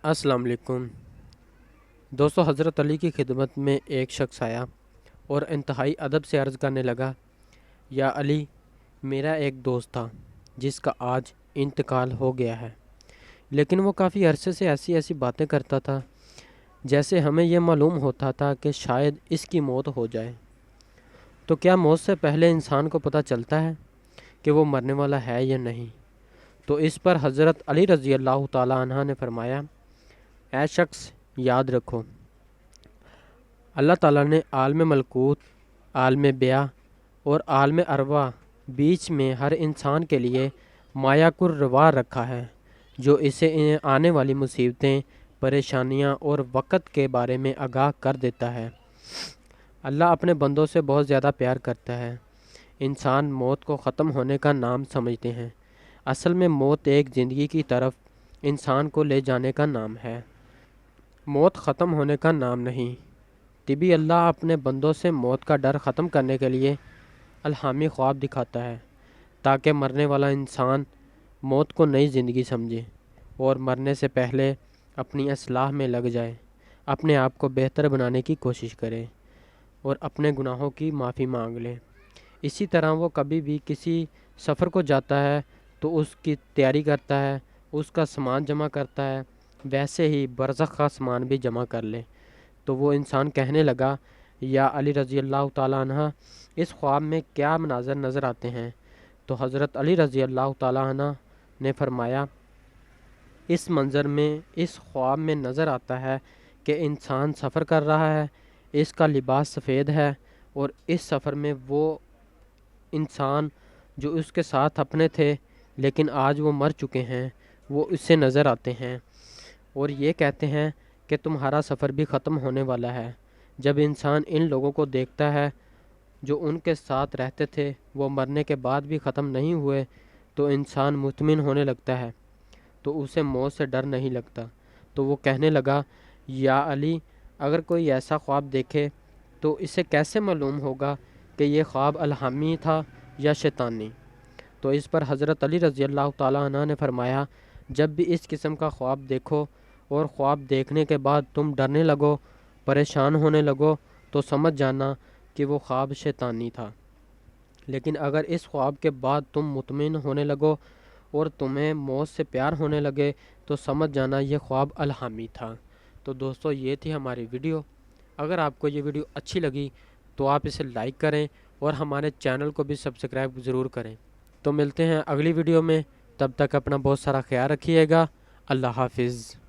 السلام علیکم دوستو، حضرت علی کی خدمت میں ایک شخص آیا اور انتہائی ادب سے عرض کرنے لگا، یا علی، میرا ایک دوست تھا جس کا آج انتقال ہو گیا ہے، لیکن وہ کافی عرصے سے ایسی باتیں کرتا تھا جیسے ہمیں یہ معلوم ہوتا تھا کہ شاید اس کی موت ہو جائے۔ تو کیا موت سے پہلے انسان کو پتہ چلتا ہے کہ وہ مرنے والا ہے یا نہیں؟ تو اس پر حضرت علی رضی اللہ تعالیٰ عنہ نے فرمایا، اے شخص، یاد رکھو، اللہ تعالیٰ نے عالم ملکوت، عالم بیاں اور عالم ارواح بیچ میں ہر انسان کے لیے مایا الروا رکھا ہے، جو اسے آنے والی مصیبتیں، پریشانیاں اور وقت کے بارے میں آگاہ کر دیتا ہے۔ اللہ اپنے بندوں سے بہت زیادہ پیار کرتا ہے۔ انسان موت کو ختم ہونے کا نام سمجھتے ہیں، اصل میں موت ایک زندگی کی طرف انسان کو لے جانے کا نام ہے، موت ختم ہونے کا نام نہیں۔ طبی اللہ اپنے بندوں سے موت کا ڈر ختم کرنے کے لیے الہامی خواب دکھاتا ہے، تاکہ مرنے والا انسان موت کو نئی زندگی سمجھے اور مرنے سے پہلے اپنی اصلاح میں لگ جائے، اپنے آپ کو بہتر بنانے کی کوشش کرے اور اپنے گناہوں کی معافی مانگ لے۔ اسی طرح وہ کبھی بھی کسی سفر کو جاتا ہے تو اس کی تیاری کرتا ہے، اس کا سامان جمع کرتا ہے، ویسے ہی برزخ کا سامان بھی جمع کر لے۔ تو وہ انسان کہنے لگا، یا علی رضی اللہ تعالیٰ عنہ، اس خواب میں کیا مناظر نظر آتے ہیں؟ تو حضرت علی رضی اللہ تعالیٰ عنہ نے فرمایا، اس منظر میں، اس خواب میں نظر آتا ہے کہ انسان سفر کر رہا ہے، اس کا لباس سفید ہے، اور اس سفر میں وہ انسان جو اس کے ساتھ اپنے تھے لیکن آج وہ مر چکے ہیں، وہ اس سے نظر آتے ہیں اور یہ کہتے ہیں کہ تمہارا سفر بھی ختم ہونے والا ہے۔ جب انسان ان لوگوں کو دیکھتا ہے جو ان کے ساتھ رہتے تھے، وہ مرنے کے بعد بھی ختم نہیں ہوئے، تو انسان مطمئن ہونے لگتا ہے، تو اسے موت سے ڈر نہیں لگتا۔ تو وہ کہنے لگا، یا علی، اگر کوئی ایسا خواب دیکھے تو اسے کیسے معلوم ہوگا کہ یہ خواب الہامی تھا یا شیطانی؟ تو اس پر حضرت علی رضی اللہ تعالیٰ عنہ نے فرمایا، جب بھی اس قسم کا خواب دیکھو اور خواب دیکھنے کے بعد تم ڈرنے لگو، پریشان ہونے لگو، تو سمجھ جانا کہ وہ خواب شیطانی تھا۔ لیکن اگر اس خواب کے بعد تم مطمئن ہونے لگو اور تمہیں موت سے پیار ہونے لگے، تو سمجھ جانا یہ خواب الہامی تھا۔ تو دوستو، یہ تھی ہماری ویڈیو۔ اگر آپ کو یہ ویڈیو اچھی لگی تو آپ اسے لائک کریں اور ہمارے چینل کو بھی سبسکرائب ضرور کریں۔ تو ملتے ہیں اگلی ویڈیو میں، تب تک اپنا بہت سارا خیال رکھیے گا۔ اللہ حافظ۔